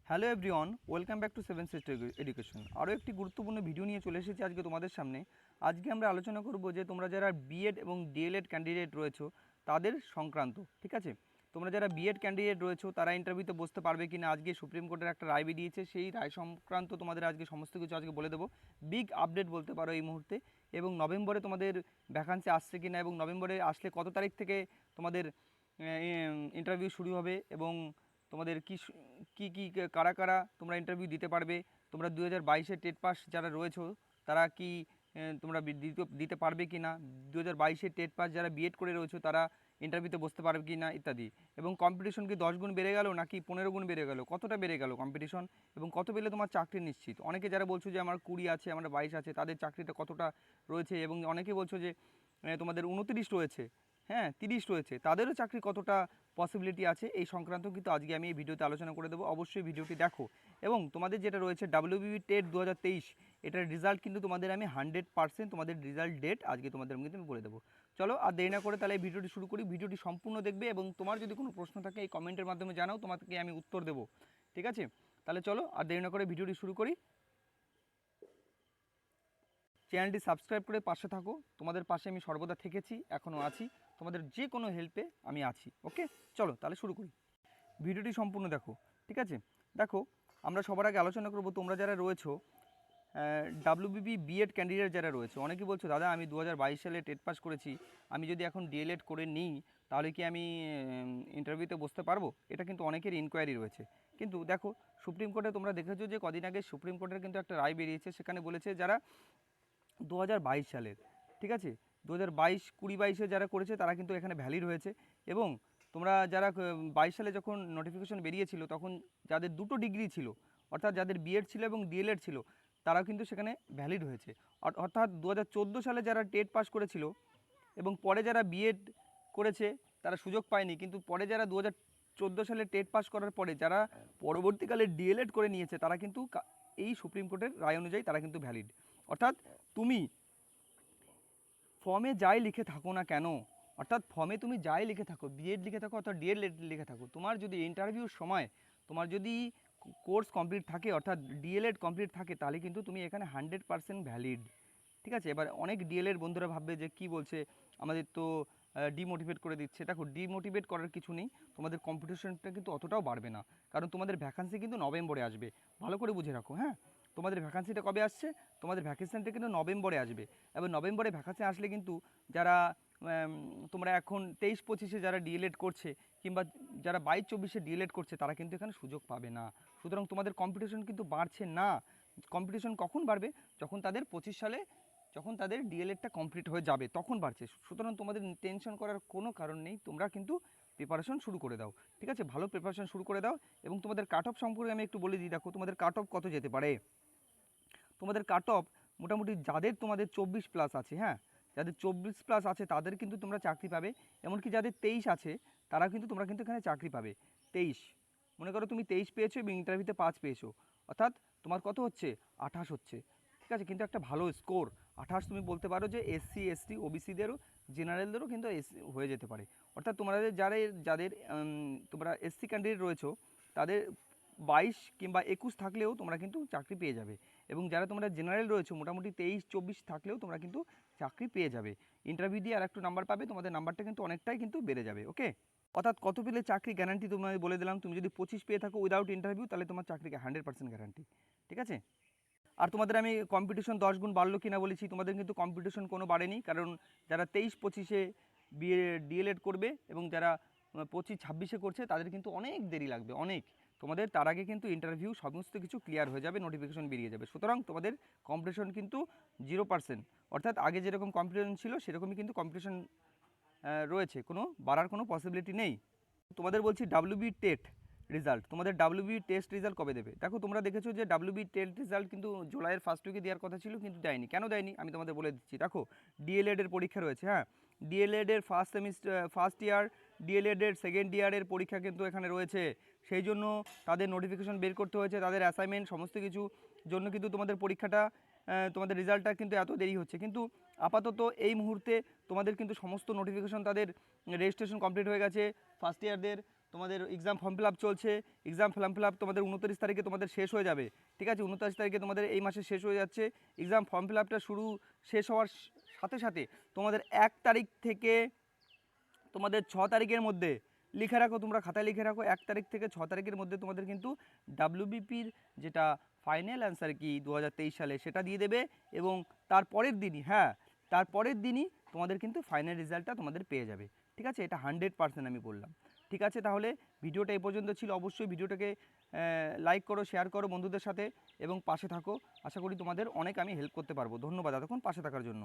Hello everyone, welcome back to seven sister education. আরও একটি গুরুত্বপূর্ণ ভিডিও নিয়ে চলে এসেছি আজকে তোমাদের সামনে। আজকে আমরা আলোচনা করব যে তোমরা যারা বিএড এবং ডিএলএড ক্যান্ডিডেট রয়েছো তাদের সংক্রান্ত। ঠিক আছে, তোমরা যারা বিএড ক্যান্ডিডেট রয়েছো তারা ইন্টারভিউতে বসতে পারবে কি না, আজকে সুপ্রিম কোর্টের একটা রায় বেরিয়েছে, সেই রায় সংক্রান্ত তোমাদের আজকে সমস্ত কিছু আজকে বলে দেবো। বিগ আপডেট বলতে পারো এই মুহূর্তে। এবং নভেম্বরে তোমাদের ভ্যাকান্সি আসছে কি না, এবং নভেম্বরে আসলে কত তারিখ থেকে তোমাদের ইন্টারভিউ শুরু হবে, এবং তোমাদের কি কি কারা কারা তোমরা ইন্টারভিউ দিতে পারবে। তোমরা 2022-এ টেট পাস যারা রয়েছো তারা কি তোমরা দিতে পারবে কি না, 2022-এ টেট পাস যারা বিএড করে রয়েছো তারা ইন্টারভিউতে বসতে পারবে কি না ইত্যাদি। এবং কম্পিটিশন কি 10 গুণ বেড়ে গেল নাকি 15 গুণ বেড়ে গেল, কতটা বেড়ে গেল কম্পিটিশন, এবং কত পেলে তোমার চাকরি নিশ্চিত। অনেকে যারা বলছো যে আমার 20 আছে, আমার 22 আছে, তাদের চাকরিটা কতটা রয়েছে, এবং অনেকে বলছো যে তোমাদের 29 রয়েছে, হ্যাঁ 30 রয়েছে, তাদেরও চাকরি কতটা পসিবিলিটি আছে, এই সংক্রান্ত কিন্তু আজকে আমি এই ভিডিওতে আলোচনা করে দেবো। অবশ্যই ভিডিওটি দেখো। এবং তোমাদের যেটা রয়েছে ডাব্লিউবিপি টেট 2023, এটার রেজাল্ট কিন্তু তোমাদের আমি 100% তোমাদের রেজাল্ট ডেট আজকে তোমাদের কিন্তু আমি বলে দেবো। চলো আর দেরি না করে তাহলে এই ভিডিওটি শুরু করি। ভিডিওটি সম্পূর্ণ দেখবে এবং তোমার যদি কোনো প্রশ্ন থাকে এই কমেন্টের মাধ্যমে জানাও, তোমাকে আমি উত্তর দেবো। ঠিক আছে, তাহলে চলো আর দেরি না করে ভিডিওটি শুরু করি। চ্যানেলটি সাবস্ক্রাইব করে পাশে থাকো, তোমাদের পাশে আমি সর্বদা থেকেছি, এখনও আছি, তোমাদের যে কোনো হেল্পে আমি আছি। ওকে, চলো তাহলে শুরু করি। ভিডিওটি সম্পূর্ণ দেখো। ঠিক আছে, দেখো আমরা সবার আগে আলোচনা করব তোমরা যারা রয়েছো ডাব্লিউবিপি বিএড ক্যান্ডিডেট যারা রয়েছে। অনেকেই বলছো দাদা আমি 2022 সালে টেট পাস করেছি, আমি যদি এখন ডিএলএড করে নিই তাহলে কি আমি ইন্টারভিউতে বসতে পারবো, এটা কিন্তু অনেকের ইনকোয়ারি রয়েছে। কিন্তু দেখো সুপ্রিম কোর্টে তোমরা দেখেছো যে কদিন আগে সুপ্রিম কোর্টের কিন্তু একটা রায় বেরিয়েছে, সেখানে বলেছে যারা 2022 সালের, ঠিক আছে 2022 যারা করেছে তারা কিন্তু এখানে ভ্যালিড হয়েছে। এবং তোমরা যারা 22 সালে যখন নোটিফিকেশন বেরিয়েছিল তখন যাদের দুটো ডিগ্রি ছিল, অর্থাৎ যাদের বিএড ছিল এবং ডিএলএড ছিল, তারাও কিন্তু সেখানে ভ্যালিড হয়েছে। অর্থাৎ 2014 সালে যারা টেট পাস করেছিল এবং পরে যারা বিএড করেছে তারা সুযোগ পায়নি, কিন্তু পরে যারা 2014 সালে টেট পাস করার পরে যারা পরবর্তীকালে ডিএলএড করে নিয়েছে তারা কিন্তু এই সুপ্রিম কোর্টের রায় অনুযায়ী তারা কিন্তু ভ্যালিড। অর্থাৎ তুমি ফর্মে যাই লিখে থাকো না কেন, অর্থাৎ ফর্মে তুমি যাই লিখে থাকো, বিএড লিখে থাকো অর্থাৎ ডিএলএড লিখে থাকো, তোমার যদি ইন্টারভিউর সময় তোমার যদি কোর্স কমপ্লিট থাকে অর্থাৎ ডিএলএড কমপ্লিট থাকে তাহলে কিন্তু তুমি এখানে 100% ভ্যালিড। ঠিক আছে, এবার অনেক ডিএলএড বন্ধুরা ভাববে যে কি বলছে, আমাদের তো ডিমোটিভেট করে দিচ্ছে। দেখো ডিমোটিভেট করার কিছু নেই, তোমাদের কম্পিটিশনটা কিন্তু অতটাও বাড়বে না, কারণ তোমাদের ভ্যাকান্সি কিন্তু নভেম্বরে আসবে। ভালো করে বুঝে রাখো, হ্যাঁ তোমাদের ভ্যাকান্সিটা কবে আসছে, তোমাদের ভ্যাকেশনটা কিন্তু নভেম্বরে আসবে। এবার নভেম্বরে ভ্যাকান্সি আসলে কিন্তু যারা তোমরা এখন 23-25-এ যারা ডিএলএড করছে কিংবা যারা 22-24-এ ডিএলএড করছে তারা কিন্তু এখানে সুযোগ পাবে না। সুতরাং তোমাদের কম্পিটিশন কিন্তু বাড়ছে না। কম্পিটিশন কখন বাড়বে, যখন তাদের 25 সালে যখন তাদের ডিএলএডটা কমপ্লিট হয়ে যাবে তখন বাড়ছে। সুতরাং তোমাদের টেনশন করার কোনো কারণ নেই, তোমরা কিন্তু প্রিপারেশন শুরু করে দাও। ঠিক আছে, ভালো প্রিপারেশন শুরু করে দাও। এবং তোমাদের কাট অফ সম্পর্কে আমি একটু বলে দিই। দেখো তোমাদের কাট অফ কত যেতে পারে, তোমাদের কাট অফ মোটামুটি যাদের তোমাদের 24+ আছে, হ্যাঁ যাদের 24+ আছে তাদের কিন্তু তোমরা চাকরি পাবে। এমনকি যাদের 23 আছে তারা কিন্তু তোমরা কিন্তু এখানে চাকরি পাবে। 23, মনে করো তুমি 23 পেয়েছো এবং ইন্টারভিউতে 5 পেয়েছো, অর্থাৎ তোমার কত হচ্ছে 28 হচ্ছে। ঠিক আছে, কিন্তু একটা ভালো স্কোর 28, তুমি বলতে পারো যে এসসি এসটি ওবিসিদেরও জেনারেলদেরও কিন্তু হয়ে যেতে পারে। অর্থাৎ তোমাদের যাদের তোমরা এসসি ক্যান্ডিডেট রয়েছো তাদের 22 কিংবা 21 থাকলেও তোমরা কিন্তু চাকরি পেয়ে যাবে। এবং যারা তোমরা জেনারেল রয়েছে মোটামুটি 23-24 থাকলেও তোমরা কিন্তু চাকরি পেয়ে যাবে। ইন্টারভিউ দিয়ে আর একটু নাম্বার পাবে, তোমাদের নাম্বারটা কিন্তু অনেকটাই কিন্তু বেড়ে যাবে। ওকে, অর্থাৎ কত পেলে চাকরি গ্যারান্টি তোমায় বলে দিলাম। তুমি যদি 25 পেয়ে থাকো উইদাউট ইন্টারভিউ তাহলে তোমার চাকরিকে 100% গ্যারান্টি। ঠিক আছে, আর তোমাদের আমি কম্পিটিশন 10 গুণ বাড়লো কিনা বলেছি, তোমাদের কিন্তু কম্পিটিশন কোনো বাড়েনি, কারণ যারা 23-25-এ ডিএলএড করবে এবং যারা 25-26-এ করছে তাদের কিন্তু অনেক দেরি লাগবে, অনেক। তোমাদের তার আগে কিন্তু ইন্টারভিউ সমস্ত কিছু ক্লিয়ার হয়ে যাবে, নোটিফিকেশন বেরিয়ে যাবে। সুতরাং তোমাদের কম্পিটিশন কিন্তু 0%, অর্থাৎ আগে যেরকম কম্পিটিশন ছিল সেরকমই কিন্তু কম্পিটিশন রয়েছে, কোনো বাড়ার কোনো পসিবিলিটি নেই। তোমাদের বলছি ডাব্লিউবি টেট রেজাল্ট, তোমাদের ডাব্লিউবি টেস্ট রেজাল্ট কবে দেবে। দেখো তোমরা দেখেছো যে ডাব্লিউবি টেট রেজাল্ট কিন্তু জুলাইয়ের ফার্স্ট উইকে দেওয়ার কথা ছিল, কিন্তু দেয়নি। কেন দেয়নি আমি তোমাদের বলে দিচ্ছি। দেখো ডিএলএডের পরীক্ষা রয়েছে, হ্যাঁ ডিএলএডের ফার্স্ট ইয়ার, ডিএলএডের সেকেন্ড ইয়ারের পরীক্ষা কিন্তু এখানে রয়েছে, সেই জন্য তাদের নোটিফিকেশন বের করতে হয়েছে, তাদের অ্যাসাইনমেন্ট সমস্ত কিছু জন্য কিন্তু তোমাদের পরীক্ষাটা তোমাদের রেজাল্টটা কিন্তু এত দেরি হচ্ছে। কিন্তু আপাতত এই মুহূর্তে তোমাদের কিন্তু সমস্ত নোটিফিকেশন তাদের রেজিস্ট্রেশন কমপ্লিট হয়ে গেছে ফার্স্ট ইয়ারদের, তোমাদের এক্সাম ফর্ম ফিল আপ চলছে, এক্সাম ফর্ম ফিল আপ তোমাদের 29 তারিখে তোমাদের শেষ হয়ে যাবে, ঠিক আছে? 29 তারিখে তোমাদের এই মাসে শেষ হয়ে যাচ্ছে এক্সাম ফর্ম ফিল আপটা শেষ হওয়ার সাথে সাথে তোমাদের 1 তারিখ থেকে তোমাদের 6 তারিখের মধ্যে লিখে রাখো, তোমরা খাতায় লিখে রাখো, 1 তারিখ থেকে 6 তারিখের মধ্যে তোমাদের কিন্তু ডাব্লিউবিপির যেটা ফাইনাল অ্যান্সার কি 2023 সালে সেটা দিয়ে দেবে, এবং তারপরের দিনই, হ্যাঁ তারপরের দিনই তোমাদের কিন্তু ফাইনাল রেজাল্টটা তোমাদের পেয়ে যাবে, ঠিক আছে? এটা 100% আমি বললাম, ঠিক আছে? তাহলে ভিডিওটা এই পর্যন্ত ছিল। অবশ্যই ভিডিওটাকে লাইক করো, শেয়ার করো বন্ধুদের সাথে এবং পাশে থাকো। আশা করি তোমাদের অনেক আমি হেল্প করতে পারবো। ধন্যবাদ এতক্ষণ পাশে থাকার জন্য।